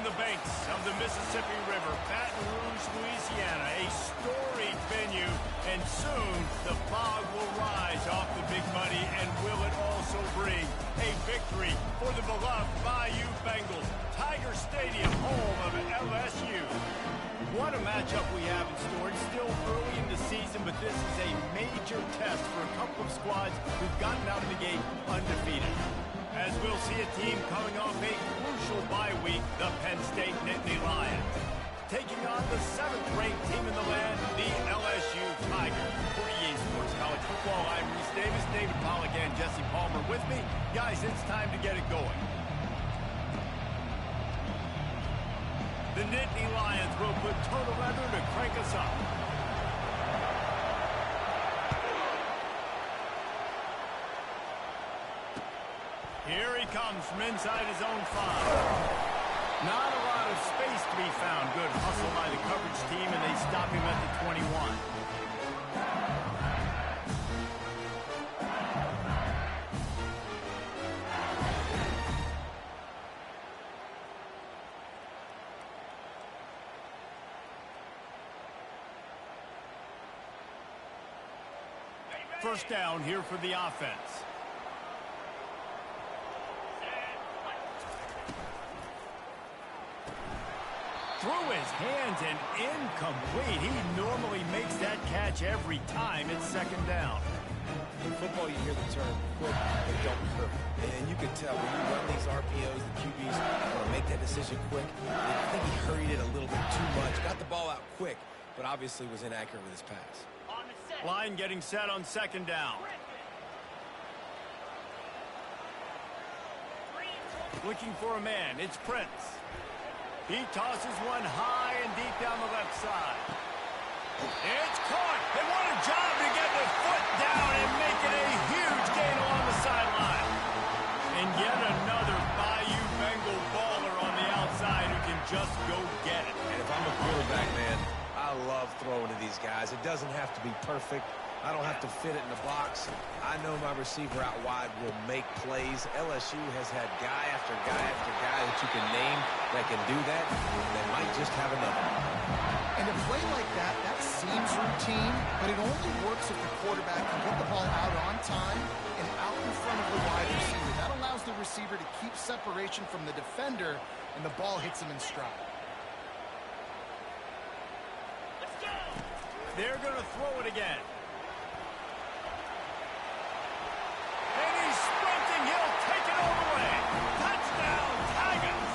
the banks of the Mississippi River, Baton Rouge, Louisiana, a storied venue, and soon the fog will rise off the Big Muddy, and will it also bring a victory for the beloved Bayou Bengals, Tiger Stadium, home of LSU. What a matchup we have in store. It's still early in the season, but this is a major test for a couple of squads who've gotten out of the gate undefeated. As we'll see a team coming off a crucial bye week, the Penn State Nittany Lions, taking on the 7th-ranked team in the land, the LSU Tigers. For EA Sports College Football, I'm Reese Davis, David Pollack, and Jesse Palmer with me. Guys, it's time to get it going. The Nittany Lions will put total leather to crank us up. Here he comes from inside his own 5. Not a lot of space to be found. Good hustle by the coverage team, and they stop him at the 21. First down here for the offense. Through his hands and incomplete. He normally makes that catch every time. It's 2nd down. In football, you hear the term quick, but don't hurt. And you can tell when you run these RPOs, the QBs want to make that decision quick. I think he hurried it a little bit too much. Got the ball out quick, but obviously was inaccurate with his pass. Line getting set on 2nd down. Looking for a man. It's Prince. He tosses one high and deep down the left side. It's caught. They want a job to get the foot down and make it a huge gain along the sideline. And yet another Bayou Bengal baller on the outside who can just go get it. And if I'm a quarterback, man, I love throwing to these guys. It doesn't have to be perfect. I don't have to fit it in the box. I know my receiver out wide will make plays. LSU has had guy after guy after guy that you can name that can do that. They might just have another. And a play like that, that seems routine, but it only works if the quarterback can get the ball out on time and out in front of the wide receiver. That allows the receiver to keep separation from the defender, and the ball hits him in stride. They're going to throw it again. And he's sprinting. He'll take it all the way. Touchdown, Tigers.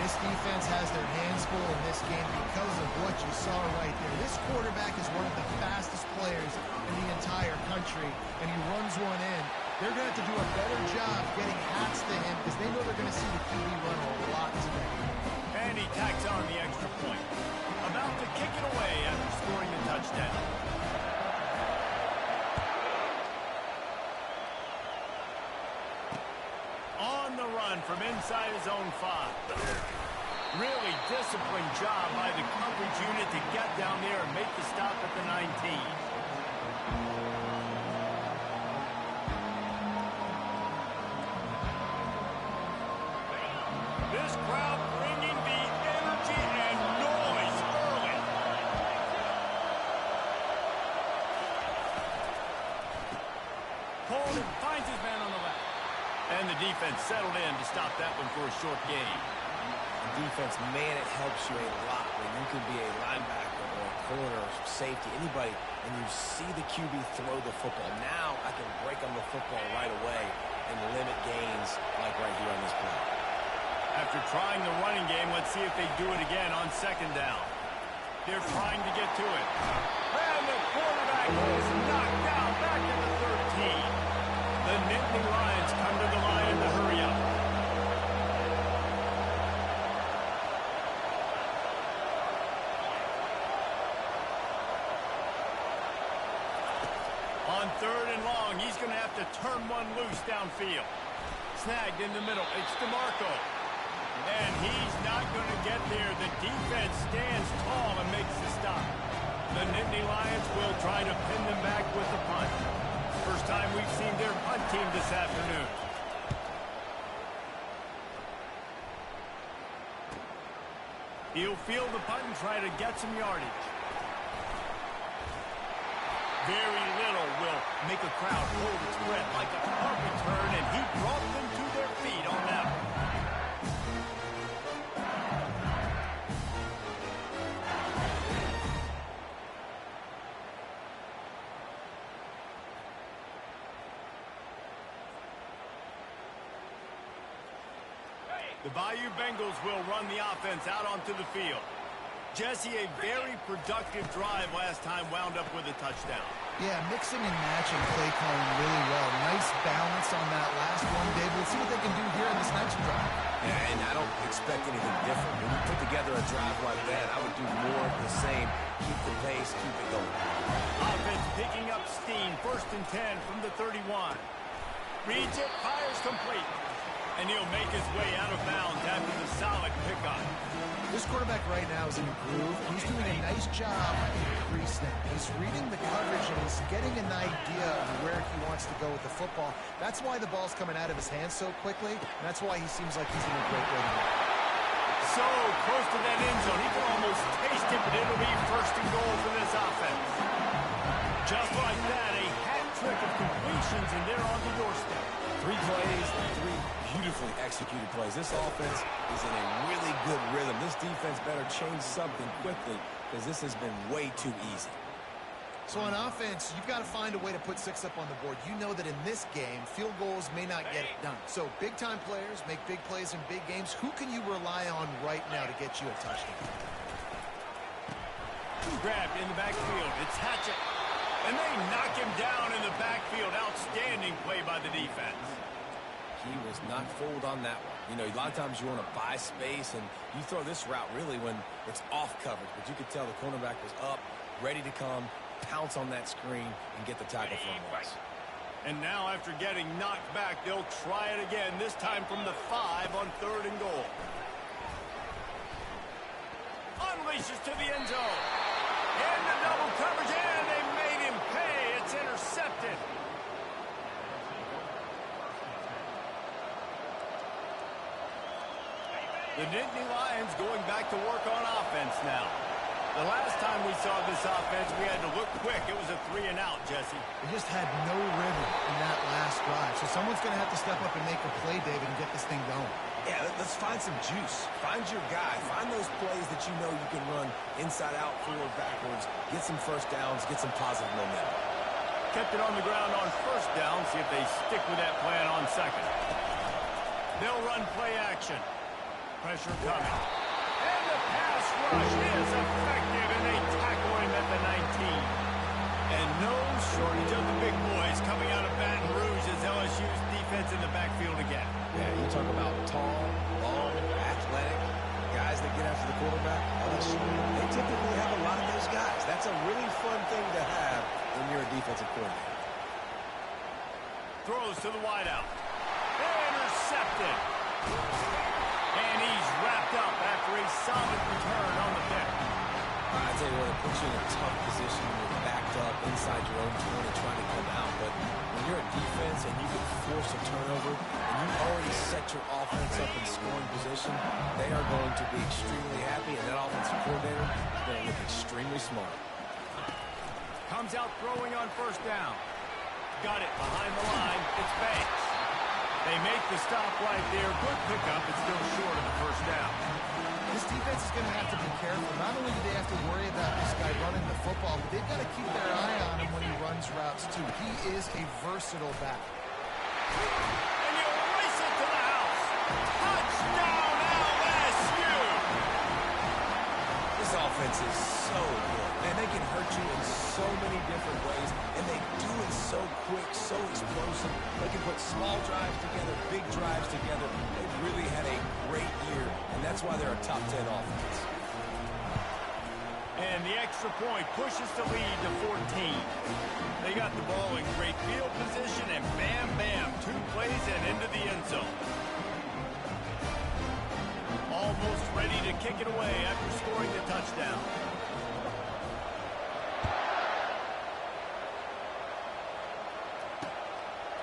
This defense has their hands full in this game because of what you saw right there. This quarterback is one of the fastest players in the entire country, and he runs one in. They're going to have to do a better job getting hats to him because they know they're going to see the QB run a lot today. And he tacks on the extra point. About to kick it away after scoring the touchdown. On the run from inside his own 5. Really disciplined job by the coverage unit to get down there and make the stop at the 19. This crowd bringing the energy and noise early. Coleman finds his man on the left. And the defense settled in to stop that one for a short gain. Defense, man, it helps you a lot when you can be a linebacker or a corner or safety, anybody, and you see the QB throw the football. Now I can break on the football right away and limit gains like right here on this play. After trying the running game, let's see if they do it again on 2nd down. They're trying to get to it. And the quarterback is knocked down back at the 13. The Nittany Lions come to the line to hurry up. On 3rd and long, he's going to have to turn one loose downfield. Snagged in the middle. It's DeMarco. And he's not going to get there. The defense stands tall and makes the stop. The Nittany Lions will try to pin them back with the punt. First time we've seen their punt team this afternoon. He'll field the punt and try to get some yardage. Very little will make a crowd hold its breath like a punt return, and he brought them to their feet on that one. The Bayou Bengals will run the offense out onto the field. Jesse, a very productive drive last time wound up with a touchdown. Yeah, mixing and matching play calling really well. Nice balance on that last one, Dave. Let's see what they can do here in this next drive. Yeah, and I don't expect anything different. When you put together a drive like that, I would do more of the same. Keep the pace, keep it going. Offense picking up steam. 1st and 10 from the 31. Reads it, fires complete. And he'll make his way out of bounds after the solid pickup. This quarterback right now is in a groove, and he's doing a nice job pre-snap. He's reading the coverage, and he's getting an idea of where he wants to go with the football. That's why the ball's coming out of his hands so quickly, and that's why he seems like he's in a great rhythm. So close to that end zone, he can almost taste it, but it'll be 1st and goal for this offense. Just like that, a hat trick of completions, and they're on the doorstep. 3 plays, 3 beautifully executed plays. This offense is in a really good rhythm. This defense better change something quickly because this has been way too easy. So on offense, you've got to find a way to put 6 up on the board. You know that in this game, field goals may not get it done. So big-time players make big plays in big games. Who can you rely on right now to get you a touchdown? Grabbed in the backfield. It's Hatchett. And they knock him down in the backfield. Outstanding play by the defense. He was not fooled on that one. You know, a lot of times you want to buy space, and you throw this route really when it's off coverage. But you could tell the cornerback was up, ready to come, pounce on that screen, and get the tackle for a loss. And now after getting knocked back, they'll try it again, this time from the 5 on 3rd and goal. Unleashes to the end zone. In the double coverage, and they made him pay. It's intercepted. The Nittany Lions going back to work on offense now. The last time we saw this offense, we had to look quick. It was a 3-and-out, Jesse. They just had no rhythm in that last drive. So someone's going to have to step up and make a play, David, and get this thing going. Yeah, let's find some juice. Find your guy. Find those plays that you know you can run inside out, forward, backwards. Get some 1st downs. Get some positive momentum. Kept it on the ground on 1st down. See if they stick with that plan on 2nd. They'll run play action. Pressure coming. And the pass rush is effective, and they tackle him at the 19. And no shortage of the big boys coming out of Baton Rouge as LSU's defense in the backfield again. Yeah, you talk about tall, long, athletic guys that get after the quarterback. LSU, they typically have a lot of those guys. That's a really fun thing to have when you're a defensive coordinator. Throws to the wideout. Intercepted. And he's wrapped up after a solid return on the pick. I tell you what, it puts you in a tough position when you're backed up inside your own 20 trying to come out. But when you're a defense and you can force a turnover and you've already set your offense up in scoring position, they are going to be extremely happy, and that offensive coordinator is going to look extremely smart. Comes out throwing on 1st down. Got it behind the line. It's Banks. They make the stop right there. Good pickup. It's still short of the 1st down. This defense is going to have to be careful. Not only do they have to worry about this guy running the football, but they've got to keep their eye on him when he runs routes, too. He is a versatile back. And he'll race it to the house. Touchdown, LSU! This offense is so good. Man, they can hurt you in so many different ways, and they do it so quick, so explosive. They can put small drives together, big drives together. They've really had a great year, and that's why they're a top 10 offense. And the extra point pushes the lead to 14. They got the ball in great field position, and bam, bam, 2 plays and into the end zone. Almost ready to kick it away after scoring the touchdown.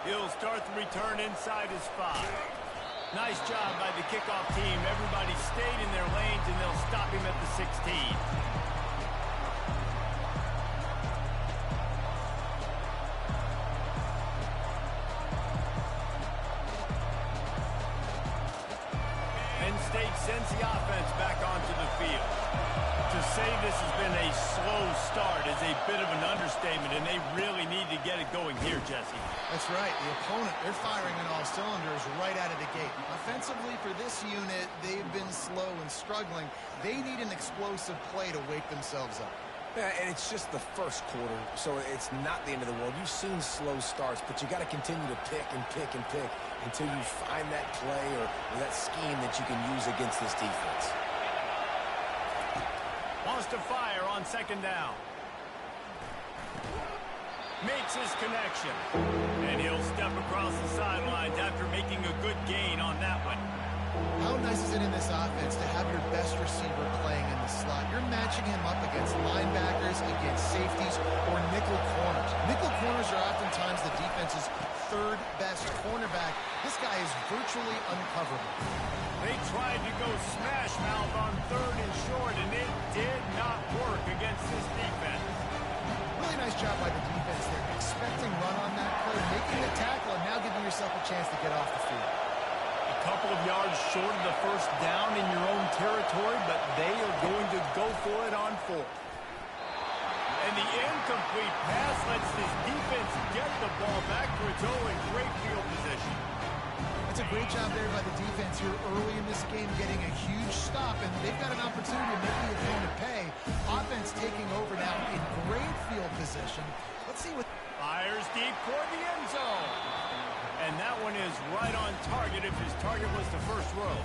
He'll start the return inside his 5. Nice job by the kickoff team. Everybody stayed in their lanes, and they'll stop him at the 16. Penn State sends the offense back onto the field. To say this has been a slow start is a bit of an understatement, and they really need to get it going here, Jesse. That's right. The opponent, they're firing on all cylinders right out of the gate. Offensively, for this unit, they've been slow and struggling. They need an explosive play to wake themselves up. Yeah, and it's just the first quarter, so it's not the end of the world. You've seen slow starts, but you got to continue to pick and pick and pick until you find that play or that scheme that you can use against this defense. Wants to fire on second down. Makes his connection. And he'll step across the sidelines after making a good gain on that one. How nice is it in this offense to have your best receiver playing in the slot? You're matching him up against linebackers, against safeties, or nickel corners. Nickel corners are oftentimes the defense's third best cornerback. This guy is virtually uncoverable. They tried to go smash mouth on third and short, and it did not work against this defense. Really nice job by the defense there. Expecting run on that play, making the tackle, and now giving yourself a chance to get off the field. A couple of yards short of the first down in your own territory, but they are going to go for it on fourth. And the incomplete pass lets this defense get the ball back to its own in great field position. That's a great job there by the defense here early in this game, getting a huge stop, and they've got an opportunity to make the opponent pay. Offense taking over now in great field position. Let's see what... Fires deep toward the end zone. And that one is right on target if his target was the first row.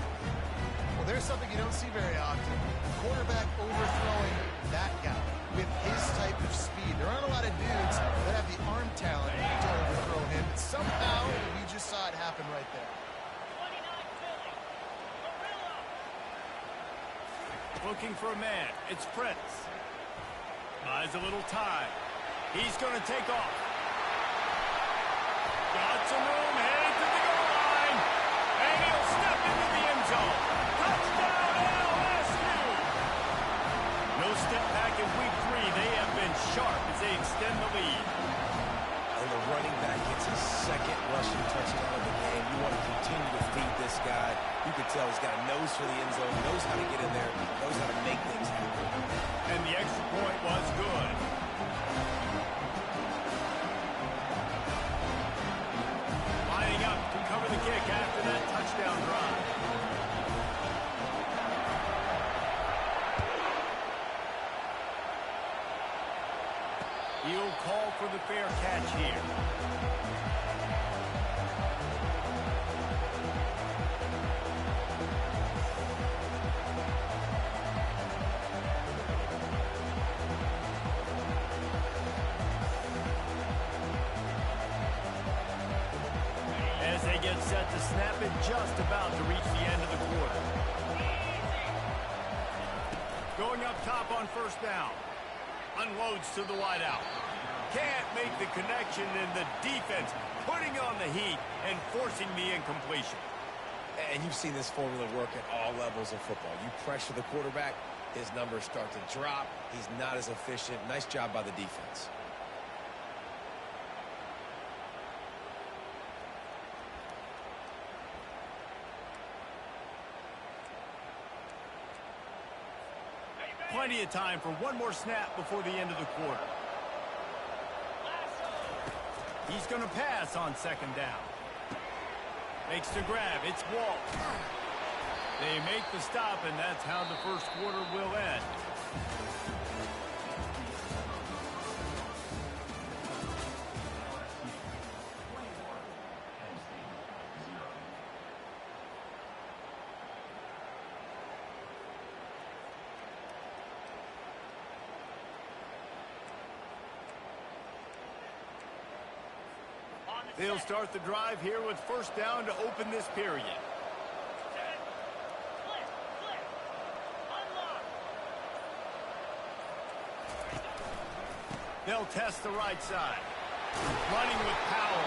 Well, there's something you don't see very often. Quarterback overthrowing that guy with his type of speed. There aren't a lot of dudes that have the arm talent to overthrow him. Somehow, we just saw it happen right there. Looking for a man. It's Prince. Buys a little time. He's going to take off. Got some room, headed to the goal line. And he'll step into the end zone. Touchdown, LSU! No step back in week 3. They have been sharp as they extend the lead. And the running back gets his second rushing touchdown of the game. You want to continue to feed this guy. You can tell he's got a nose for the end zone, knows how to get in there, knows how to make things happen. And the extra point was good. Lining up to cover the kick after that touchdown drive. He'll call for the fair catch here. As they get set to snap it, just about to reach the end of the quarter. Going up top on first down. Unloads to the wideout. Can't make the connection, and the defense putting on the heat and forcing the incompletion. And you've seen this formula work at all levels of football. You pressure the quarterback, his numbers start to drop. He's not as efficient. Nice job by the defense. Plenty of time for one more snap before the end of the quarter. He's going to pass on second down. Makes the grab. It's Walt. They make the stop, and that's how the first quarter will end. They'll start the drive here with first down to open this period. They'll test the right side. Running with power.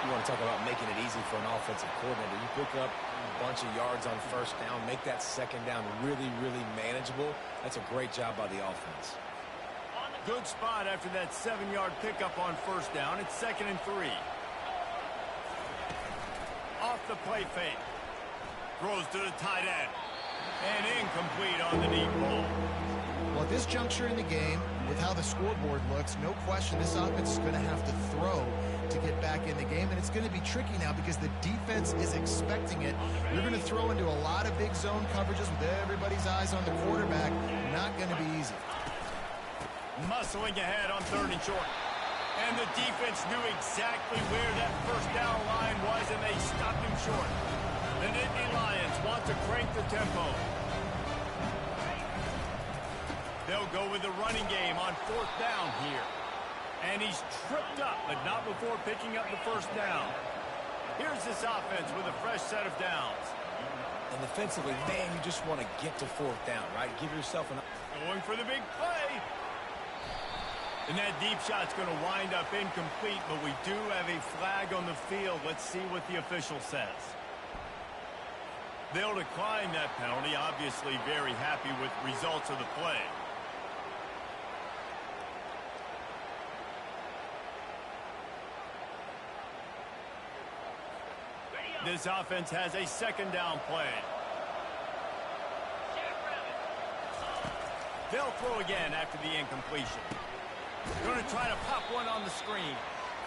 You want to talk about making it easy for an offensive coordinator. You pick up a bunch of yards on first down, make that second down really, really manageable. That's a great job by the offense. Good spot after that 7-yard pickup on first down. It's 2nd and 3. Off the play fake. Throws to the tight end. And incomplete on the deep ball. Well, at this juncture in the game, with how the scoreboard looks, no question this offense is going to have to throw to get back in the game, and it's going to be tricky now because the defense is expecting it. You're going to throw into a lot of big zone coverages with everybody's eyes on the quarterback. Not going to be easy. Muscling ahead on 3rd and short. And the defense knew exactly where that first down line was, and they stopped him short. The Nittany Lions want to crank the tempo. They'll go with the running game on 4th down here. And he's tripped up, but not before picking up the first down. Here's this offense with a fresh set of downs. And defensively, man, you just want to get to 4th down, right? Give yourself an... Going for the big play. And that deep shot's going to wind up incomplete, but we do have a flag on the field. Let's see what the official says. They'll decline that penalty, obviously very happy with results of the play. This offense has a 2nd down play. They'll throw again after the incompletion. Going to try to pop one on the screen.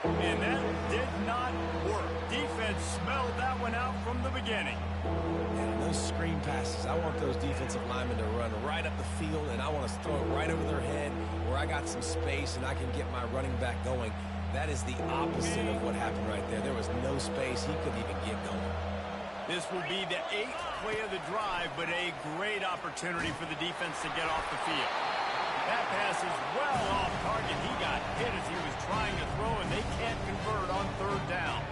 And that did not work. Defense smelled that one out from the beginning. And those screen passes, I want those defensive linemen to run right up the field, and I want to throw it right over their head where I got some space and I can get my running back going. That is the opposite of what happened right there. There was no space. He couldn't even get going. This will be the 8th play of the drive, but a great opportunity for the defense to get off the field. That pass is well off target. He got hit as he was trying to throw, and they can't convert on 3rd down.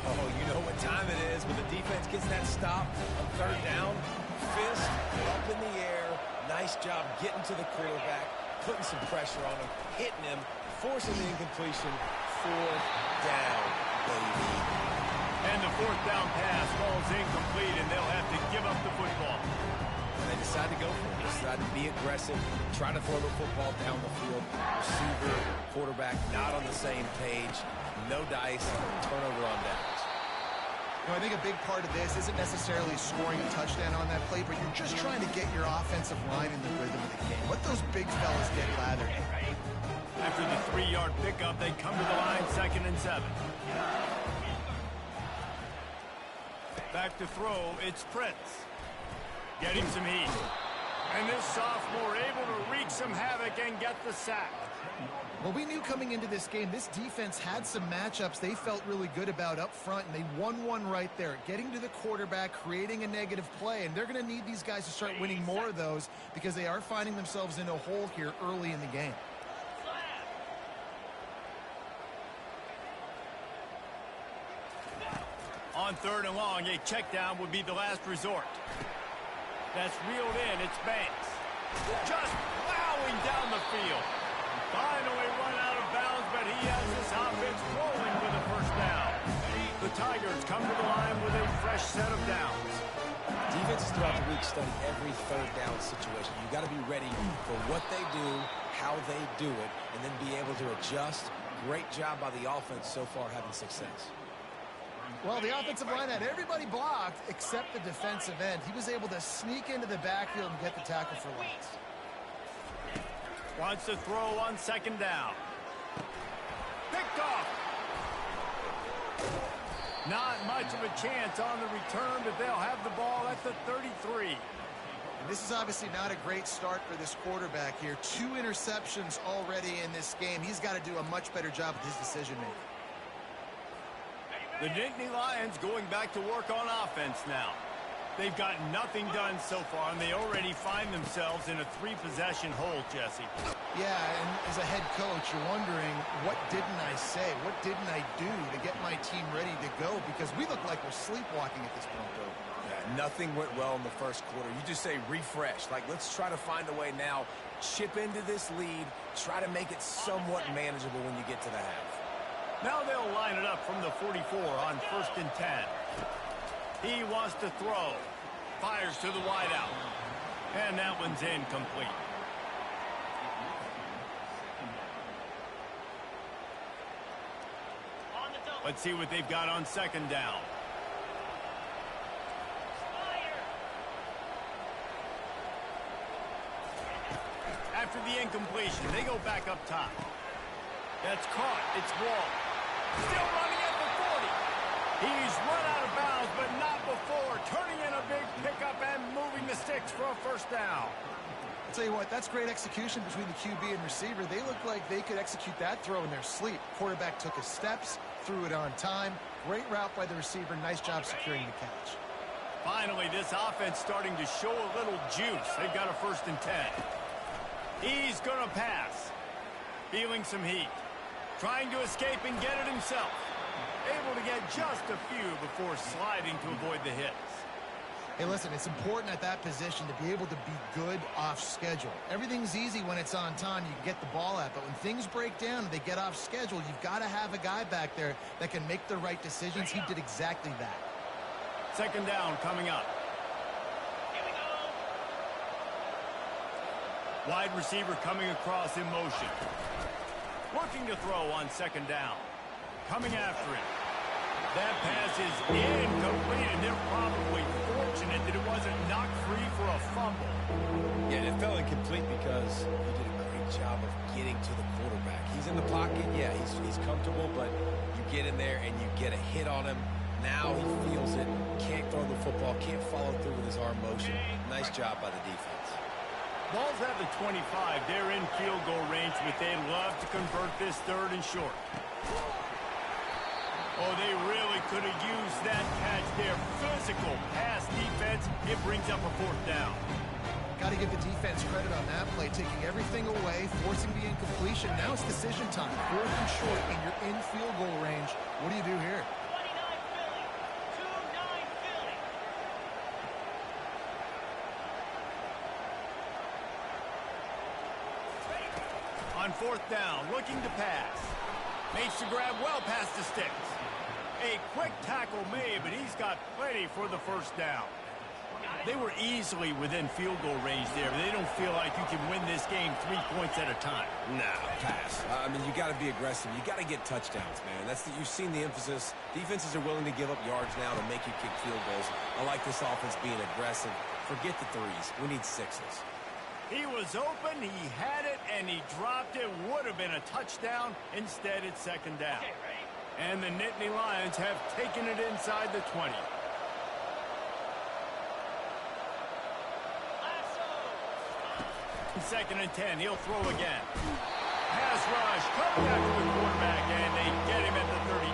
Oh, you know what time it is when the defense gets that stop on 3rd down. Fist up in the air. Nice job getting to the quarterback, putting some pressure on him, hitting him, forcing the incompletion. 4th down, baby. And the 4th down pass falls incomplete, and they'll have to give up the football. And they decide to go for it. They decide to be aggressive, try to throw the football down the field. Receiver, quarterback, not on the same page. No dice, turnover on downs. You know, I think a big part of this isn't necessarily scoring a touchdown on that play, but you're just trying to get your offensive line in the rhythm of the game. Let those big fellas get lathered. After the 3-yard pickup, they come to the line 2nd and 7. Back to throw, it's Prince. Getting some heat. And this sophomore able to wreak some havoc and get the sack. Well, we knew coming into this game, this defense had some matchups they felt really good about up front, and they won one right there, getting to the quarterback, creating a negative play, and they're going to need these guys to start winning more of those because they are finding themselves in a hole here early in the game. On 3rd and long, a check down would be the last resort. That's reeled in. It's Banks. Just plowing down the field. Finally run out of bounds, but he has this offense rolling with a first down. The Tigers come to the line with a fresh set of downs. Defenses throughout the week study every 3rd down situation. You got to be ready for what they do, how they do it, and then be able to adjust. Great job by the offense so far having success. Well, the offensive line had everybody blocked except the defensive end. He was able to sneak into the backfield and get the tackle for loss. Wants to throw on 2nd down. Picked off. Not much of a chance on the return, but they'll have the ball at the 33. And this is obviously not a great start for this quarterback here. 2 interceptions already in this game. He's got to do a much better job with his decision-making. The Nittany Lions going back to work on offense now. They've got nothing done so far, and they already find themselves in a 3-possession hole, Jesse. Yeah, and as a head coach, you're wondering, what didn't I say? What didn't I do to get my team ready to go? Because we look like we're sleepwalking at this point, though. Yeah, nothing went well in the first quarter. You just say refresh. Like, let's try to find a way now. Chip into this lead. Try to make it somewhat manageable when you get to the half. Now they'll line it up from the 44 on 1st and 10. He wants to throw. Fires to the wideout. And that one's incomplete. Let's see what they've got on 2nd down. After the incompletion, they go back up top. That's caught. It's Wall. Still running at the 40. He's run out of bounds, but not before. Turning in a big pickup and moving the sticks for a 1st down. I'll tell you what, that's great execution between the QB and receiver. They look like they could execute that throw in their sleep. Quarterback took his steps, threw it on time. Great route by the receiver. Nice job securing the catch. Finally, this offense starting to show a little juice. They've got a 1st and 10. He's going to pass. Feeling some heat. Trying to escape and get it himself. Able to get just a few before sliding to avoid the hits. Hey, listen, it's important at that position to be able to be good off schedule. Everything's easy when it's on time. You can get the ball out. But when things break down and they get off schedule, you've got to have a guy back there that can make the right decisions. He did exactly that. 2nd down coming up. Wide receiver coming across in motion. Looking to throw on 2nd down. Coming after it. That pass is incomplete, and they're probably fortunate that it wasn't knocked free for a fumble. Yeah, it fell incomplete because he did a great job of getting to the quarterback. He's in the pocket, yeah, he's comfortable, but you get in there and you get a hit on him. Now he feels it, can't throw the football, can't follow through with his arm motion. Nice job by the defense. Ball's at the 25. They're in field goal range, but they'd love to convert this 3rd and short. Oh, they really could have used that catch there. Physical pass defense. It brings up a 4th down. Got to give the defense credit on that play, taking everything away, forcing the incompletion. Now it's decision time. 4th and short, and you're in field goal range. What do you do here? 29 Philly. On 4th down, looking to pass. Makes the grab well past the sticks. A quick tackle made, but he's got plenty for the 1st down. They were easily within field goal range there, but they don't feel like you can win this game 3 points at a time. No, pass. I mean, you got to be aggressive. You got to get touchdowns, man. You've seen the emphasis. Defenses are willing to give up yards now to make you kick field goals. I like this offense being aggressive. Forget the 3s. We need 6s. He was open, he had it, and he dropped it. Would have been a touchdown. Instead, it's 2nd down. And the Nittany Lions have taken it inside the 20. 2nd and 10. He'll throw again. Pass rush. Coming after the quarterback, and they get him at the 32.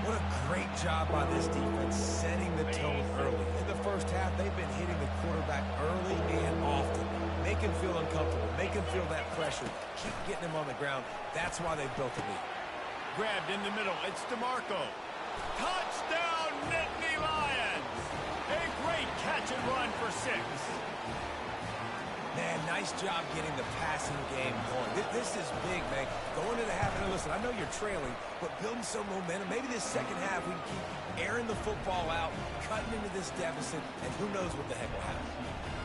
What a great job by this defense setting the tone early. In the 1st half, they've been hitting the quarterback early and often. Make him feel uncomfortable. Make him feel that pressure. Keep getting him on the ground. That's why they built the lead. Grabbed in the middle. It's DeMarco. Touchdown, Nittany Lions. A great catch and run for 6. Man, nice job getting the passing game going. This is big, man. Going into the half, and listen, I know you're trailing, but building some momentum. Maybe this 2nd half we can keep airing the football out, cutting into this deficit, and who knows what the heck will happen.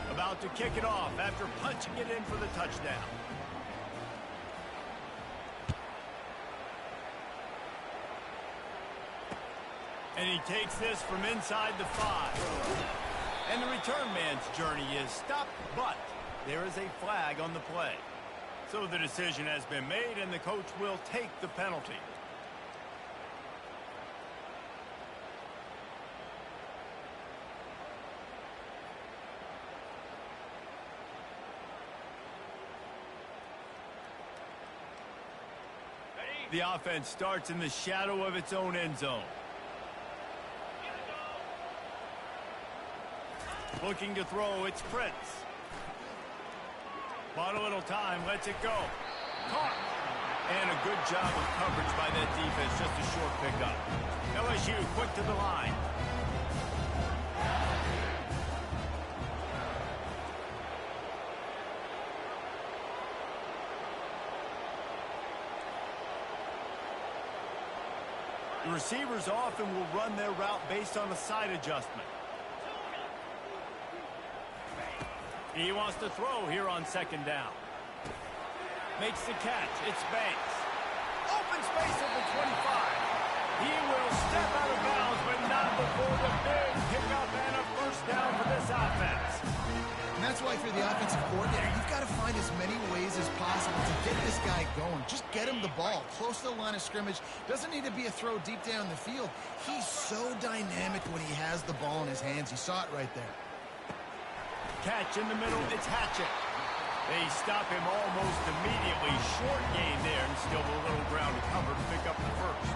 About to kick it off after punching it in for the touchdown. And he takes this from inside the 5. And the return man's journey is stopped, but there is a flag on the play. So the decision has been made, and the coach will take the penalty. The offense starts in the shadow of its own end zone. Looking to throw, it's Prince. Bought a little time, lets it go. Caught. And a good job of coverage by that defense, just a short pickup. LSU quick to the line. The receivers often will run their route based on a side adjustment. He wants to throw here on second down. Makes the catch. It's Banks. Open space at the 25. He will step out of bounds, but not before the big pickup and a first down for this offense. And that's why for the offensive coordinator, you've got to find as many ways as possible to get this guy going. Just get him the ball close to the line of scrimmage. Doesn't need to be a throw deep down the field. He's so dynamic when he has the ball in his hands. You saw it right there. Catch in the middle. It's Hatchett. They stop him almost immediately. Short gain there, and still a little ground to cover to pick up the first.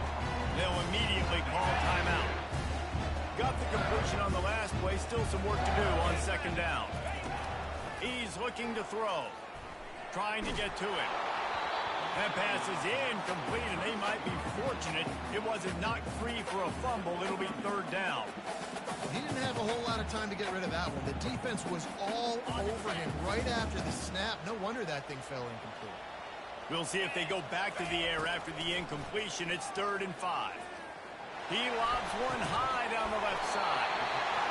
They'll immediately call timeout. Got the completion on the last play. Still some work to do on second down. He's looking to throw. Trying to get to it. That pass is incomplete, and they might be fortunate it wasn't knocked free for a fumble. It'll be third down. He didn't have a whole lot of time to get rid of that one. The defense was all over him right after the snap. No wonder that thing fell incomplete. We'll see if they go back to the air after the incompletion. It's 3rd and 5. He lobs one high down the left side.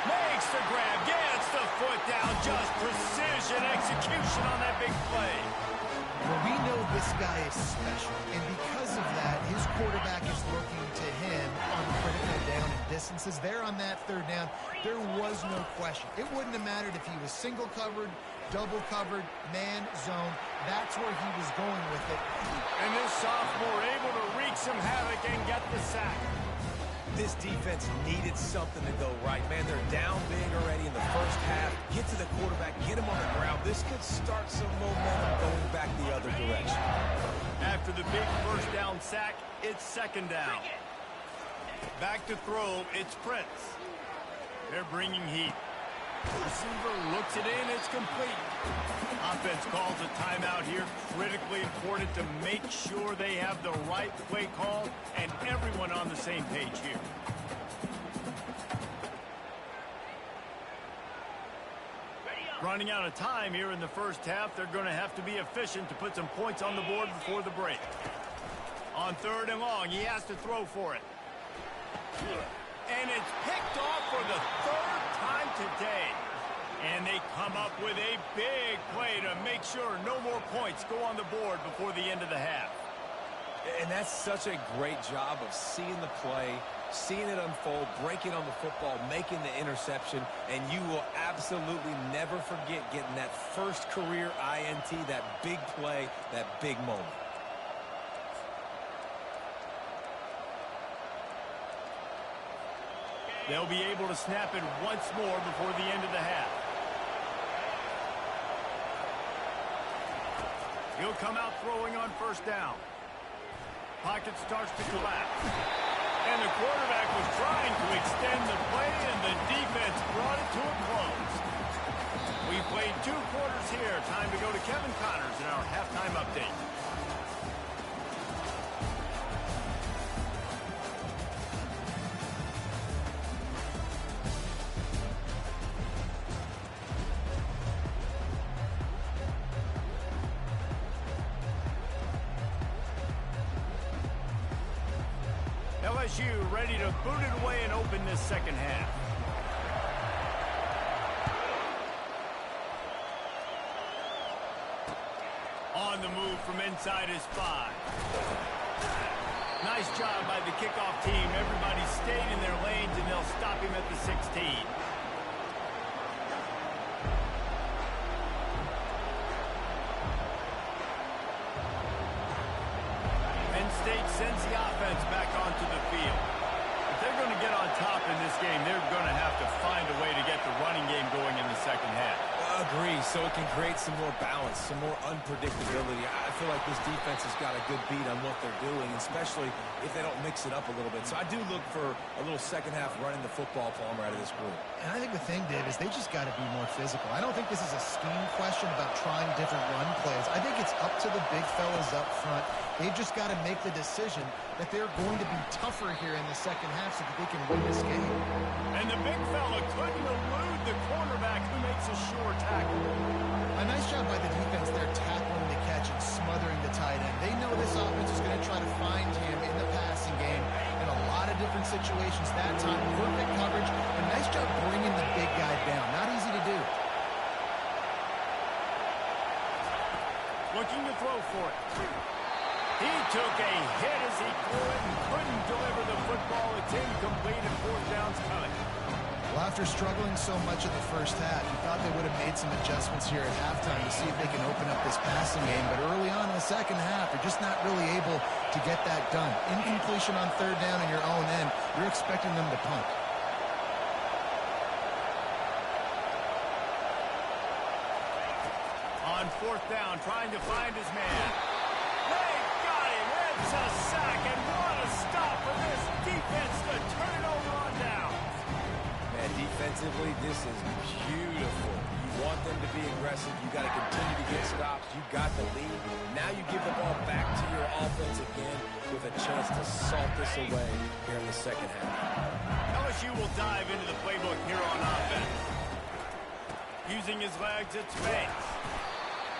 Makes the grab, gets the foot down. Just precision execution on that big play. Well, we know this guy is special, and because of that, his quarterback is looking to him on critical down and distances. There on that 3rd down, there was no question. It wouldn't have mattered if he was single covered, double covered, man, zone. That's where he was going with it. And this sophomore able to wreak some havoc and get the sack. This defense needed something to go right. Man, they're down big already in the first half. Get to the quarterback, get him on the ground. This could start some momentum going back the other direction. After the big first down sack, it's 2nd down. Back to throw, it's Prince. They're bringing heat. Receiver looks it in, it's complete. Offense calls a timeout here. Critically important to make sure they have the right play call and everyone on the same page here. Running out of time here in the first half. They're going to have to be efficient to put some points on the board before the break. On 3rd and long, he has to throw for it. And it's picked off for the 3rd time today. And they come up with a big play to make sure no more points go on the board before the end of the half. And that's such a great job of seeing the play, seeing it unfold, breaking on the football, making the interception, and you will absolutely never forget getting that first career INT, that big play, that big moment. They'll be able to snap it once more before the end of the half. He'll come out throwing on 1st down. Pocket starts to collapse. And the quarterback was trying to extend the play, and the defense brought it to a close. We played 2 quarters here. Time to go to Kevin Connors in our halftime update. LSU ready to boot it away and open this second half. On the move from inside his 5. Nice job by the kickoff team. Everybody stayed in their lanes, and they'll stop him at the 16. Penn State sends the offense back onto the field. If they're going to get on top in this game, they're going to have to find a way to get the running game going in the second half. Agree, so it can create some more balance, some more unpredictability. I feel like this defense has got a good beat on what they're doing, especially if they don't mix it up a little bit. So I do look for a little second half running the football palmer out of this group. And I think the thing, Dave, is they just got to be more physical. I don't think this is a scheme question about trying different run plays. I think it's up to the big fellas up front. They've just got to make the decision that they're going to be tougher here in the second half so that they can win this game. And the big fella couldn't elude the cornerback who makes a sure tackle. A nice job by the defense there tackling the catch and smothering the tight end. They know this offense is going to try to find him in the passing game, and a lot of of different situations that time. Perfect coverage. A nice job bringing the big guy down. Not easy to do. Looking to throw for it. He took a hit as he threw it and couldn't deliver the football. It's incomplete and fourth down's coming. Well, after struggling so much in the first half, you thought they would have made some adjustments here at halftime to see if they can open up this passing game. But early on in the second half, they're just not really able to get that done. Incompletion on third down in your own end, you're expecting them to punt. On fourth down, trying to find his man. They got him. It's a sack, and what a stop for this defense to turn it over on down. Man, defensively, this is beautiful. You want them to be aggressive. You got to continue to get stops. You got the lead. Now you give the ball back to your offense again with a chance to salt this away here in the second half. LSU will dive into the playbook here on offense. Using his legs, it's Banks.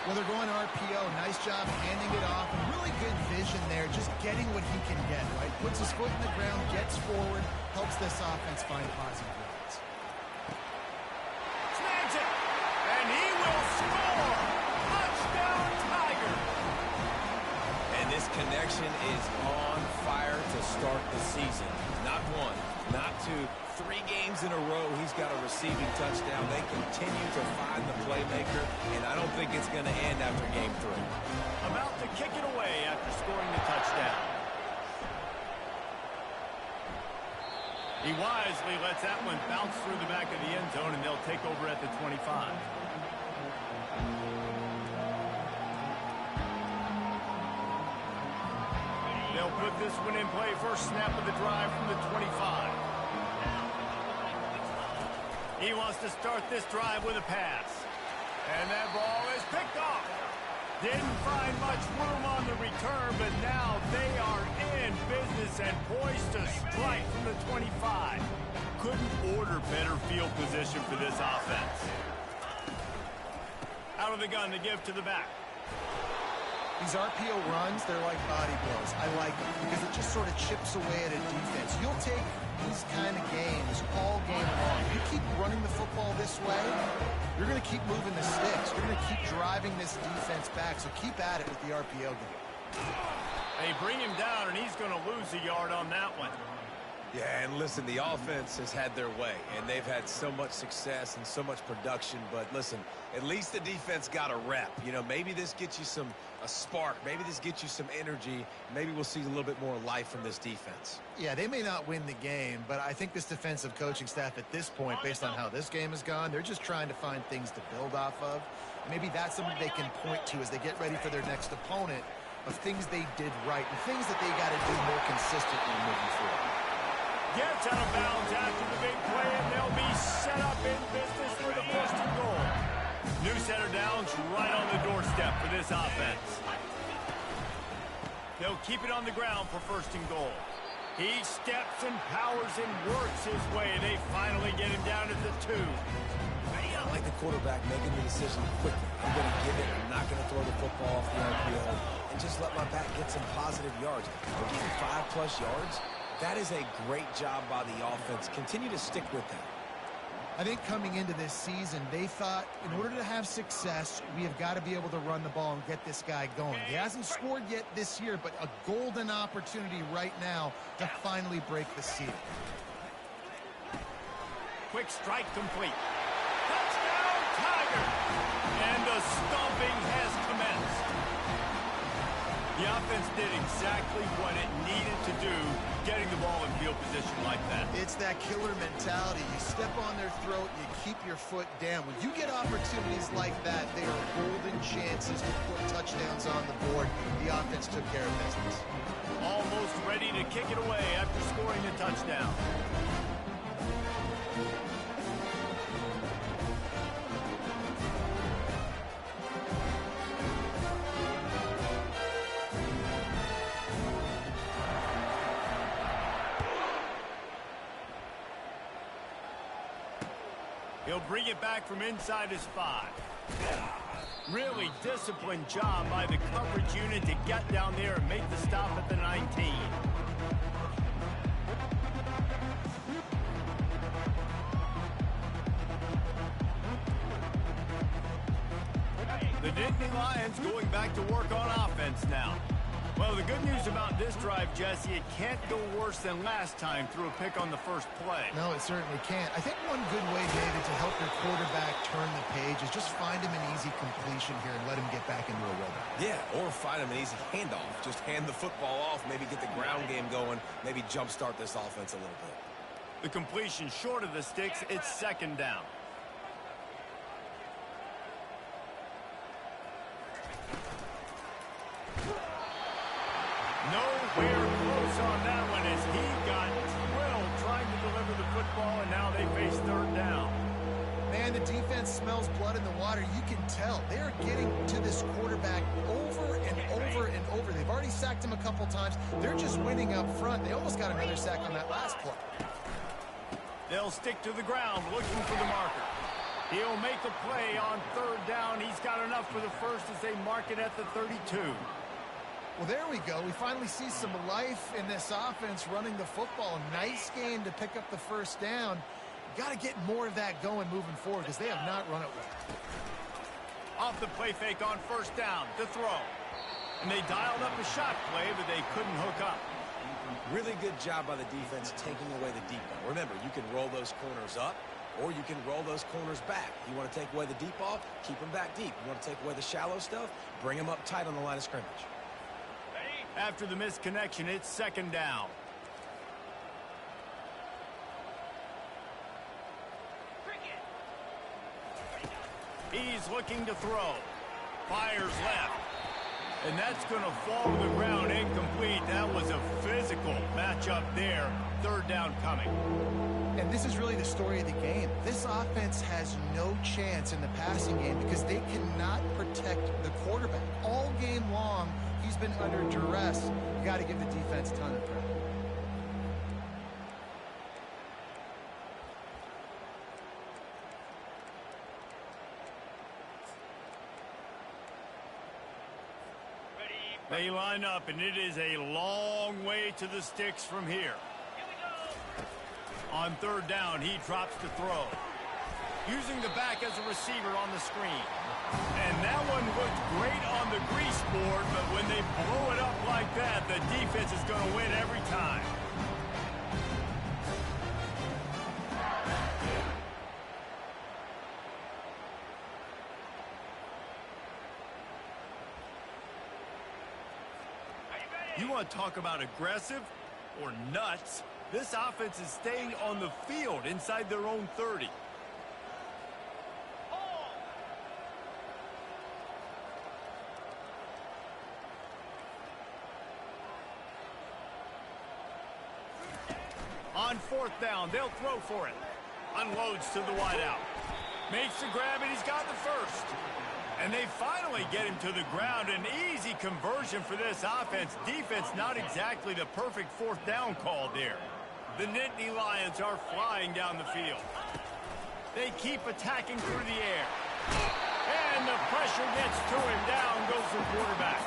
Well, they're going RPO. Nice job handing it off. And really good vision there, just getting what he can get, right? Puts his foot in the ground, gets forward, helps this offense find positive runs. Snags it, and he will score! Touchdown, Tiger! And this connection is on fire to start the season. Not one, not two, 3 games in a row he's got a receiving touchdown. They continue to find the playmaker, and I don't think it's going to end after game 3. About to kick it away after scoring the touchdown. He wisely lets that one bounce through the back of the end zone, and they'll take over at the 25. They'll put this one in play. First snap of the drive from the 25. He wants to start this drive with a pass. And that ball is picked off. Didn't find much room on the return, but now they are in business and poised to strike from the 25. Couldn't order better field position for this offense. Out of the gun to give to the back. These RPO runs, they're like body blows. I like them because it just sort of chips away at a defense. You'll take these kind of games all game long. You keep running the football this way, you're going to keep moving the sticks. You're going to keep driving this defense back, so keep at it with the RPO game. They bring him down, and he's going to lose a yard on that one. Yeah, and listen, the offense has had their way, and they've had so much success and so much production. But listen, at least the defense got a rep. You know, maybe this gets you a spark. Maybe this gets you some energy. Maybe we'll see a little bit more life from this defense. Yeah, they may not win the game, but I think this defensive coaching staff at this point, based on how this game has gone, they're just trying to find things to build off of. Maybe that's something they can point to as they get ready for their next opponent, of things they did right and things that they got to do more consistently moving forward. Gets out of bounds after the big play, and they'll be set up in business for the first and goal. New set of downs right on the doorstep for this offense. They'll keep it on the ground for first and goal. He steps and powers and works his way. They finally get him down at the 2. I like the quarterback making the decision quickly. I'm going to give it. I'm not going to throw the football off the RPO and just let my back get some positive yards. We're getting 5+ yards. That is a great job by the offense. Continue to stick with that. I think coming into this season, they thought in order to have success, we have got to be able to run the ball and get this guy going. He hasn't scored yet this year, but a golden opportunity right now to finally break the seal. Quick strike complete. Touchdown, Tiger! And the stomping has commenced. The offense did exactly what it needed to do, getting the ball in field position like that. It's that killer mentality. You step on their throat, you keep your foot down. When you get opportunities like that, they are golden chances to put touchdowns on the board. The offense took care of business. Almost ready to kick it away after scoring the touchdown. He'll bring it back from inside his 5. Really disciplined job by the coverage unit to get down there and make the stop at the 19. The Nittany Lions going back to work on offense now. Well, the good news about this drive, Jesse, it can't go worse than last time through a pick on the first play. No, it certainly can't. I think one good way, David, to help your quarterback turn the page is just find him an easy completion here and let him get back into a rhythm. Yeah, or find him an easy handoff. Just hand the football off, maybe get the ground game going, maybe jumpstart this offense a little bit. The completion short of the sticks, it's second down. Nowhere close on that one as he got drilled trying to deliver the football, and now they face third down. Man, the defense smells blood in the water. You can tell. They are getting to this quarterback over and over and over. They've already sacked him a couple times. They're just winning up front. They almost got another sack on that last play. They'll stick to the ground looking for the marker. He'll make a play on third down. He's got enough for the first as they mark it at the 32. Well, there we go. We finally see some life in this offense running the football. Nice game to pick up the first down. Got to get more of that going moving forward because they have not run it well. Off the play fake on first down to throw. And they dialed up a shot play, but they couldn't hook up. Really good job by the defense taking away the deep ball. Remember, you can roll those corners up, or you can roll those corners back. You want to take away the deep ball, keep them back deep. You want to take away the shallow stuff, bring them up tight on the line of scrimmage. After the missed connection, it's second down. He's looking to throw. Fires left. And that's going to fall to the ground incomplete. That was a physical matchup there. Third down coming. And this is really the story of the game. This offense has no chance in the passing game because they cannot protect the quarterback. All game long, he's been under duress. You got to give the defense a ton of credit. They line up, and it is a long way to the sticks from here. On third down, he drops to throw. Using the back as a receiver on the screen. And that one looked great on the grease board, but when they blow it up like that, the defense is going to win every time. You want to talk about aggressive or nuts? This offense is staying on the field inside their own 30. On fourth down, they'll throw for it. Unloads to the wideout. Makes the grab, and he's got the first. And they finally get him to the ground. An easy conversion for this offense. Defense, not exactly the perfect fourth down call there. The Nittany Lions are flying down the field. They keep attacking through the air. And the pressure gets to him. Down goes the quarterback.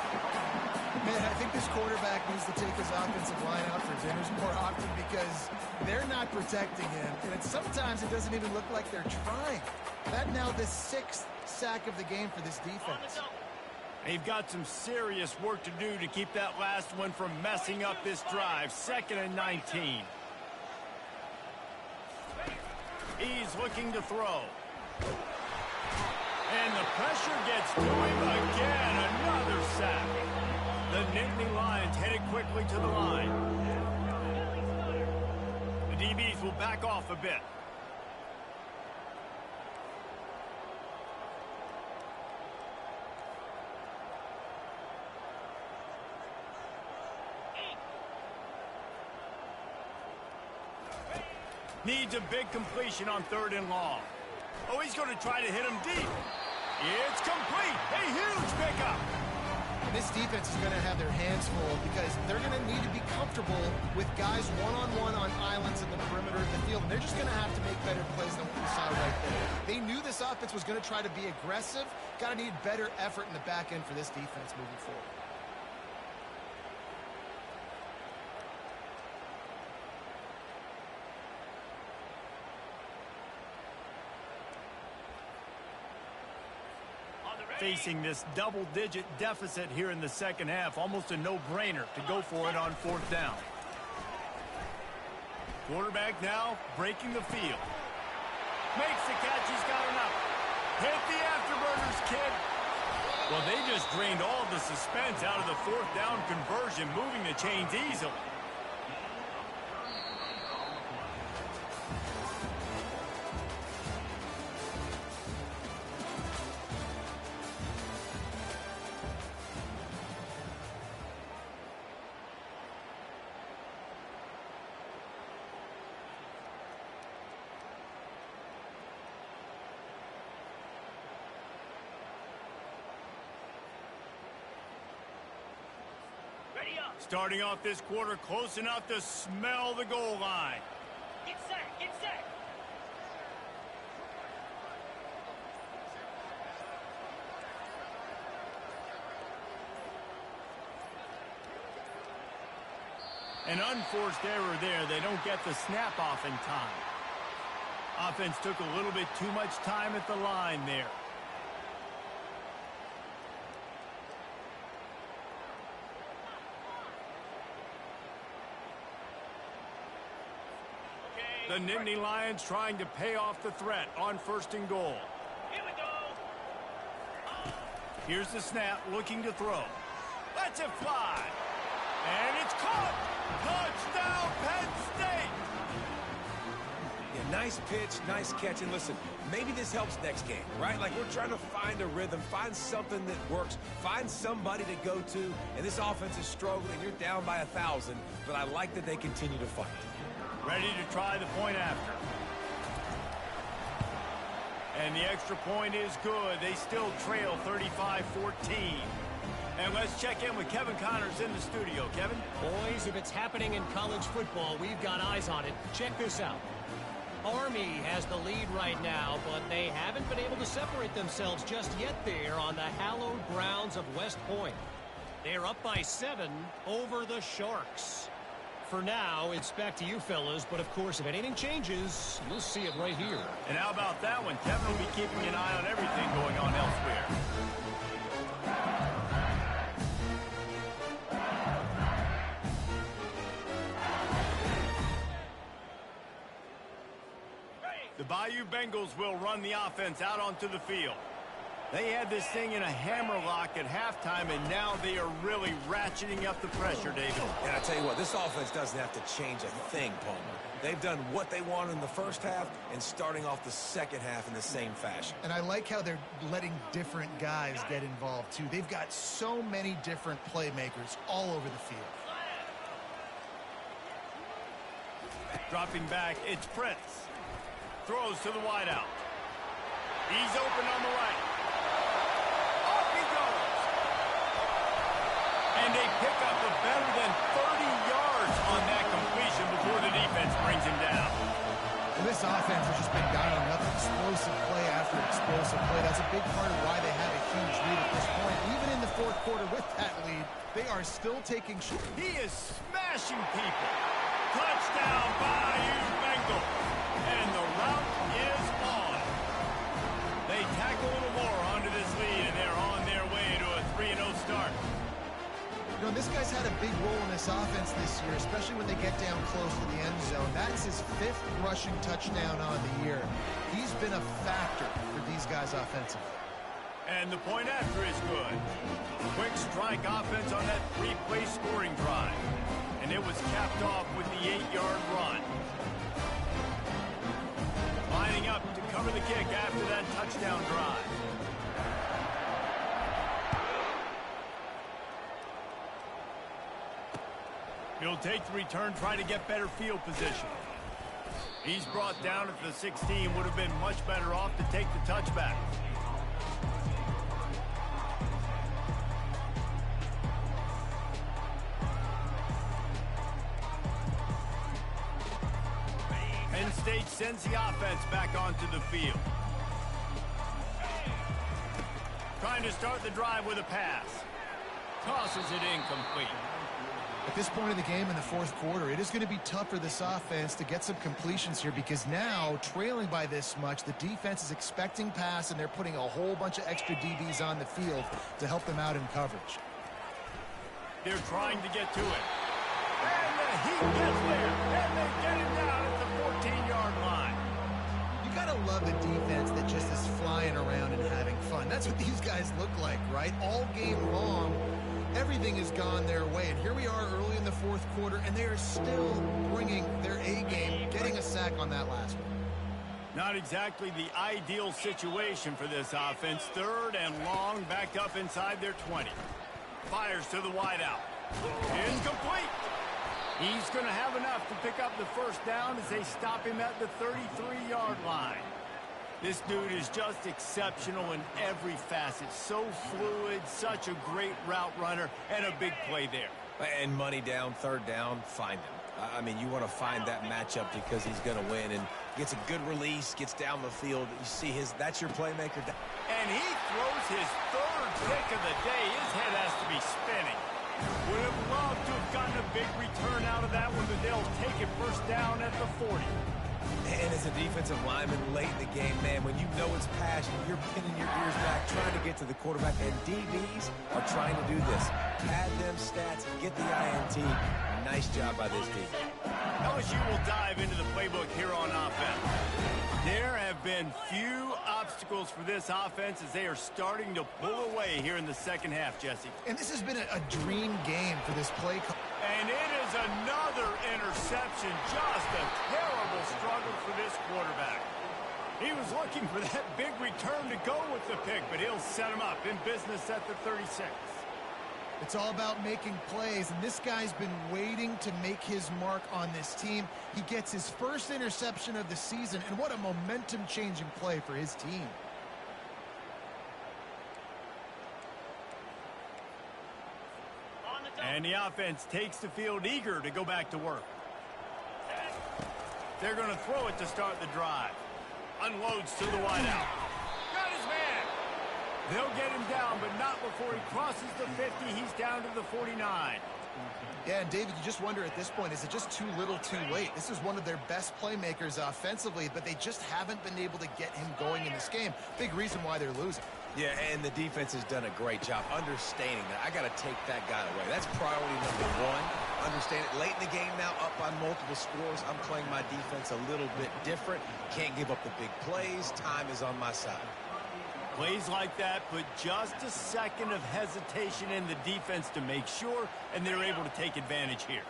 Man, I think this quarterback needs to take his offensive line out for dinners more often because they're not protecting him. And sometimes it doesn't even look like they're trying. That now the sixth sack of the game for this defense. They've got some serious work to do to keep that last one from messing up this drive. 2nd and 19. He's looking to throw. And the pressure gets to him again. Another sack. The Nittany Lions headed quickly to the line. The DBs will back off a bit. Needs a big completion on third and long. Oh, he's going to try to hit him deep. It's complete. A huge pickup. This defense is going to have their hands full because they're going to need to be comfortable with guys one-on-one on islands in the perimeter of the field. And they're just going to have to make better plays than what we saw right there. They knew this offense was going to try to be aggressive. Got to need better effort in the back end for this defense moving forward. Facing this double-digit deficit here in the second half, almost a no-brainer to go for it on fourth down. Quarterback now breaking the field. Makes the catch. He's got enough. Hit the afterburners, kid. Well, they just drained all the suspense out of the fourth down conversion, moving the chains easily. Starting off this quarter close enough to smell the goal line. Get set, get set. An unforced error there. They don't get the snap off in time. Offense took a little bit too much time at the line there. The Nittany Lions trying to pay off the threat on first and goal. Here we go. Here's the snap, looking to throw. Lets it fly. And it's caught. Touchdown, Penn State. Yeah, nice pitch, nice catch. And listen, maybe this helps next game, right? Like we're trying to find a rhythm, find something that works, find somebody to go to. And this offense is struggling. You're down by 1,000, but I like that they continue to fight. Ready to try the point after. And the extra point is good. They still trail 35-14. And let's check in with Kevin Connors in the studio. Kevin? Boys, if it's happening in college football, we've got eyes on it. Check this out. Army has the lead right now, but they haven't been able to separate themselves just yet there on the hallowed grounds of West Point. They're up by 7 over the Sharks. For now, it's back to you fellas, but of course, if anything changes, you'll see it right here. And how about that one? Kevin will be keeping an eye on everything going on elsewhere. The Bayou Bengals will run the offense out onto the field. They had this thing in a hammerlock at halftime, and now they are really ratcheting up the pressure, David. And I tell you what, this offense doesn't have to change a thing, Palmer. They've done what they wanted in the first half and starting off the second half in the same fashion. And I like how they're letting different guys get involved, too. They've got so many different playmakers all over the field. Dropping back, it's Prince. Throws to the wideout. He's open on the right. Off he goes. And they pick up a better than 30 yards on that completion before the defense brings him down. And this offense has just been dialing up explosive play after explosive play. That's a big part of why they have a huge lead at this point. Even in the fourth quarter with that lead, they are still taking shots. He is smashing people. Touchdown, Bayou Bengals. And the route is on. They tack a little more onto this lead, and they're on their way to a 3-0 start. You know, this guy's had a big role in this offense this year, especially when they get down close to the end zone. That's his 5th rushing touchdown on the year. He's been a factor for these guys offensively. And the point after is good. Quick strike offense on that 3-play scoring drive. And it was capped off with the 8-yard run. Lining up to cover the kick after that touchdown drive. He'll take the return, try to get better field position. He's brought down at the 16, would have been much better off to take the touchback. Penn State sends the offense back onto the field. Trying to start the drive with a pass. Tosses it incomplete. At this point in the game in the fourth quarter, it is going to be tough for this offense to get some completions here because now, trailing by this much, the defense is expecting pass, and they're putting a whole bunch of extra DBs on the field to help them out in coverage. They're trying to get to it. And he gets there, and they get him down at the 14-yard line. You got to love the defense that just is flying around and having fun. That's what these guys look like, right? All game long, everything has gone their way. And here we are early in the fourth quarter, and they are still bringing their A game, getting a sack on that last one. Not exactly the ideal situation for this offense. Third and long, backed up inside their 20. Fires to the wideout. Incomplete. He's going to have enough to pick up the first down as they stop him at the 33-yard line. This dude is just exceptional in every facet. So fluid, such a great route runner, and a big play there. And money down, third down, find him. I mean, you want to find that matchup because he's going to win, and gets a good release, gets down the field. You see that's your playmaker. And he throws his third pick of the day. His head has to be spinning. Would have loved to have gotten a big return out of that one, but they'll take it first down at the 40. And as a defensive lineman late in the game, man, when you know it's passion, you're pinning your ears back, trying to get to the quarterback, and DBs are trying to do this. Pad them stats, get the INT. Nice job by this team. LSU will dive into the playbook here on offense. There have been few obstacles for this offense as they are starting to pull away here in the second half, Jesse. And this has been a dream game for this play. And it is another interception. Just a terrible struggle for this quarterback. He was looking for that big return to go with the pick, but he'll set him up in business at the 36. It's all about making plays, and this guy's been waiting to make his mark on this team. He gets his first interception of the season, and what a momentum-changing play for his team. And the offense takes the field eager to go back to work. They're going to throw it to start the drive. Unloads to the wideout. Got his man. They'll get him down, but not before he crosses the 50. He's down to the 49. Yeah, and David, you just wonder at this point, is it just too little too late? This is one of their best playmakers offensively, but they just haven't been able to get him going in this game. Big reason why they're losing. Yeah, and the defense has done a great job understanding that. I got to take that guy away. That's priority number one. Understand it. Late in the game now, up by multiple scores. I'm playing my defense a little bit different. Can't give up the big plays. Time is on my side. Plays like that put just a second of hesitation in the defense to make sure, and they're able to take advantage here.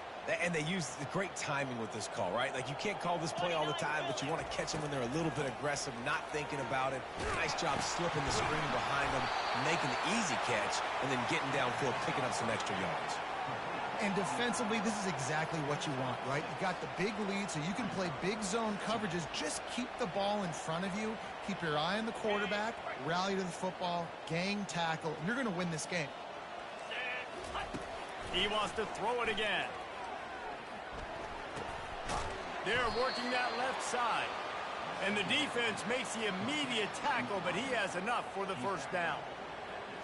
And they use the great timing with this call, right? Like, you can't call this play all the time, but you want to catch them when they're a little bit aggressive, not thinking about it. Nice job slipping the screen behind them, making the easy catch, and then getting downfield, picking up some extra yards. And defensively, this is exactly what you want, right? You got the big lead, so you can play big zone coverages. Just keep the ball in front of you. Keep your eye on the quarterback, rally to the football, gang tackle, and you're going to win this game. He wants to throw it again. They're working that left side. And the defense makes the immediate tackle, but he has enough for the first down.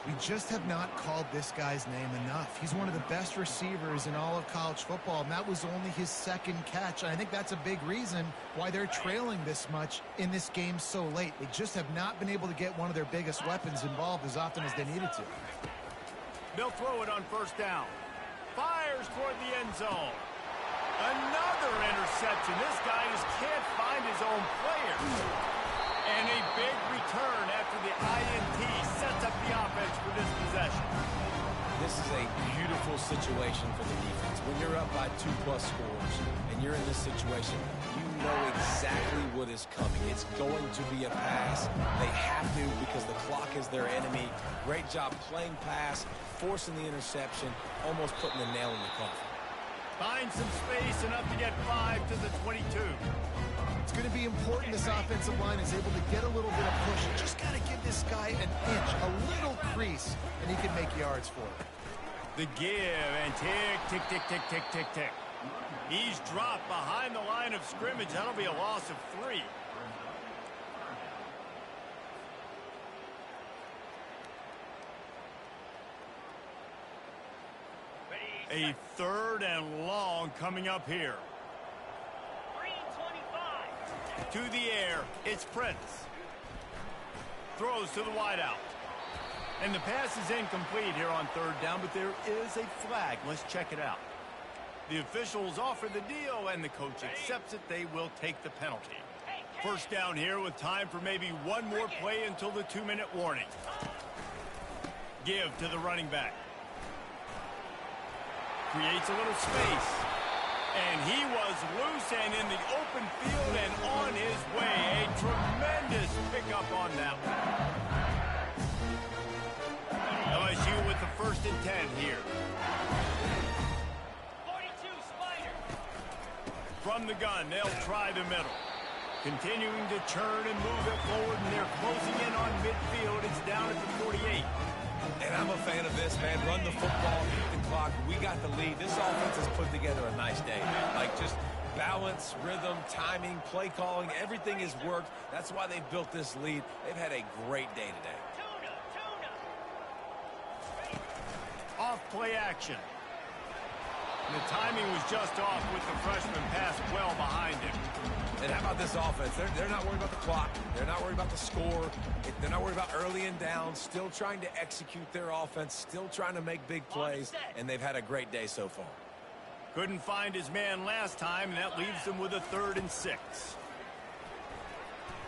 We just have not called this guy's name enough. He's one of the best receivers in all of college football, and that was only his second catch. And I think that's a big reason why they're trailing this much in this game so late. They just have not been able to get one of their biggest weapons involved as often as they needed to. They'll throw it on first down. Fires toward the end zone. Another interception. This guy just can't find his own players. And a big return after the INT sets up the offense for this possession. This is a beautiful situation for the defense. When you're up by 2+ scores and you're in this situation, you know exactly what is coming. It's going to be a pass. They have to because the clock is their enemy. Great job playing pass, forcing the interception, almost putting the nail in the coffin. Finds some space, enough to get 5 to the 22. It's going to be important this offensive line is able to get a little bit of push. You just got to give this guy an inch, a little crease, and he can make yards for it. The give, and tick, tick, tick, tick, tick, tick, tick. He's dropped behind the line of scrimmage. That'll be a loss of 3. A 3rd and long coming up here. Green 25. To the air, it's Prince. Throws to the wideout. And the pass is incomplete here on 3rd down, but there is a flag. Let's check it out. The officials offer the deal, and the coach accepts it. They will take the penalty. 1st down here with time for maybe one more play until the 2-minute warning. Give to the running back. Creates a little space. And he was loose and in the open field and on his way. A tremendous pickup on that one. LSU with the 1st and 10 here. 42 Spider. From the gun, they'll try the middle. Continuing to churn and move it forward, and they're closing in on midfield. It's down at the 48. And I'm a fan of this, man. Run the football, beat the clock. We got the lead. This offense has put together a nice day, man. Like, just balance, rhythm, timing, play calling, everything has worked. That's why they've built this lead. They've had a great day today. Off play action. And the timing was just off with the freshman pass well behind him. And how about this offense? They're not worried about the clock. They're not worried about the score. They're not worried about early and down. Still trying to execute their offense. Still trying to make big plays. And they've had a great day so far. Couldn't find his man last time, and that leaves them with a 3rd and 6.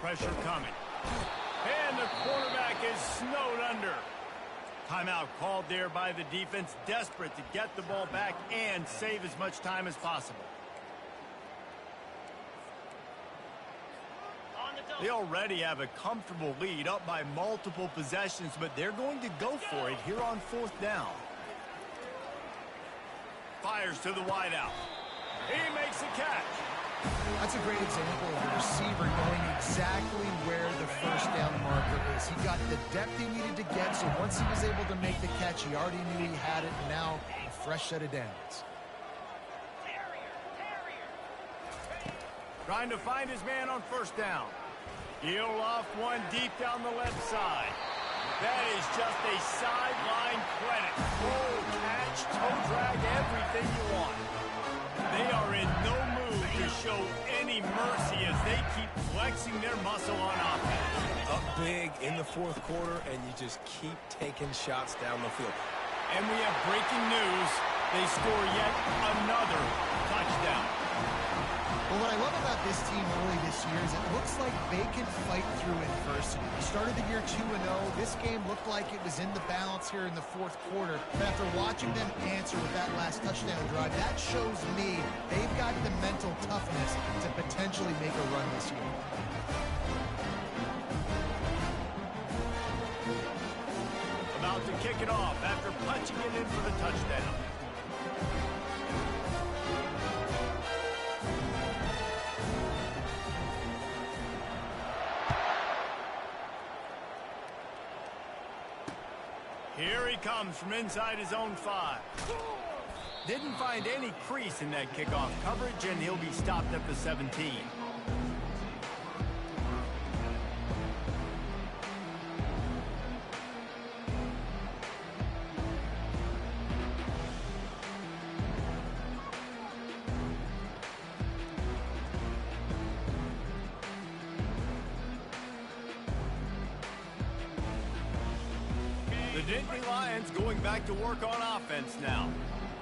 Pressure coming. And the quarterback is snowed under. Timeout called there by the defense, desperate to get the ball back and save as much time as possible. They already have a comfortable lead, up by multiple possessions, but they're going to go for it here on 4th down. Fires to the wideout. He makes a catch. That's a great example of a receiver knowing exactly where the 1st down marker is. He got the depth he needed to get, so once he was able to make the catch, he already knew he had it, and now a fresh set of downs. Trying to find his man on 1st down. He'll loft one deep down the left side. That is just a sideline credit. Roll, catch, toe drag, everything you want. They are in no mood to show any mercy as they keep flexing their muscle on offense. Up big in the 4th quarter, and you just keep taking shots down the field. And we have breaking news. They score yet another touchdown. Well, what I love about this team early this year is it looks like they can fight through adversity. They started the year 2-0. This game looked like it was in the balance here in the 4th quarter. But after watching them answer with that last touchdown drive, that shows me they've got the mental toughness to potentially make a run this year. About to kick it off after punching it in for the touchdown. Here he comes from inside his own 5. Didn't find any crease in that kickoff coverage, and he'll be stopped at the 17. Nittany Lions going back to work on offense now.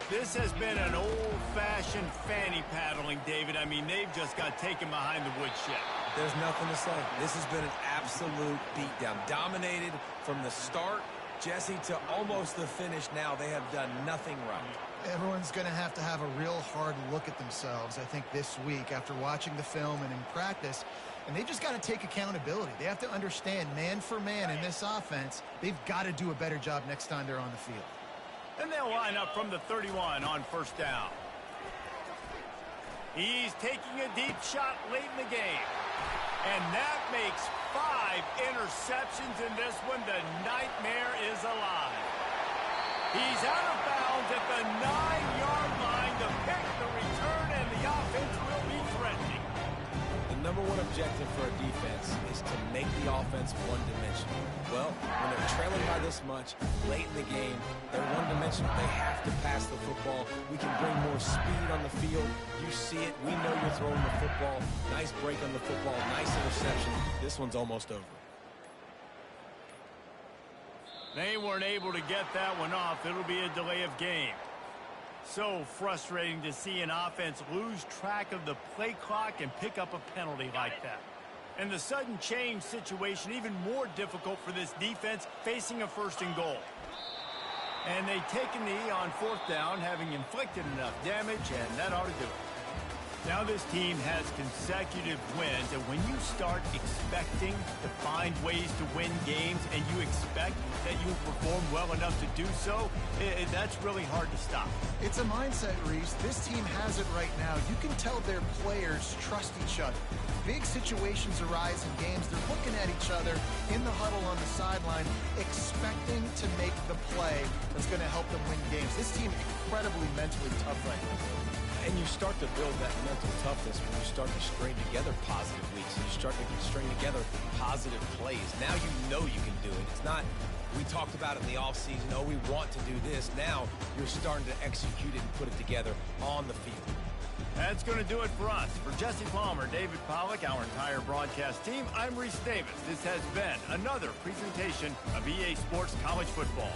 This has been an old-fashioned fanny paddling, David. I mean, they've just got taken behind the woodshed. There's nothing to say. This has been an absolute beatdown. Dominated from the start, Jesse, to almost the finish now. They have done nothing right. Everyone's going to have a real hard look at themselves, I think, this week after watching the film and in practice. And they just got to take accountability. They have to understand, man for man in this offense, they've got to do a better job next time they're on the field. And they'll line up from the 31 on 1st down. He's taking a deep shot late in the game. And that makes 5 interceptions in this one. The nightmare is alive. He's out of bounds at the 9-yard line to pick the return, and the offense will be threatening. The number one objective for a defense is to make the offense one-dimensional. Well, when they're trailing by this much late in the game, they're one-dimensional. They have to pass the football. We can bring more speed on the field. You see it. We know you're throwing the football. Nice break on the football. Nice interception. This one's almost over. They weren't able to get that one off. It'll be a delay of game. So frustrating to see an offense lose track of the play clock and pick up a penalty like that. And the sudden change situation even more difficult for this defense facing a 1st and goal. And they take a knee on 4th down, having inflicted enough damage, and that ought to do it. Now this team has consecutive wins, and when you start expecting to find ways to win games and you expect that you perform well enough to do so, that's really hard to stop. It's a mindset, Reese. This team has it right now. You can tell their players trust each other. Big situations arise in games. They're looking at each other in the huddle on the sideline, expecting to make the play that's going to help them win games. This team incredibly mentally tough right now. And you start to build that mental toughness when you start to string together positive weeks. You start to string together positive plays. Now you know you can do it. It's not, we talked about it in the offseason, oh, we want to do this. Now you're starting to execute it and put it together on the field. That's going to do it for us. For Jesse Palmer, David Pollack, our entire broadcast team, I'm Reese Davis. This has been another presentation of EA Sports College Football.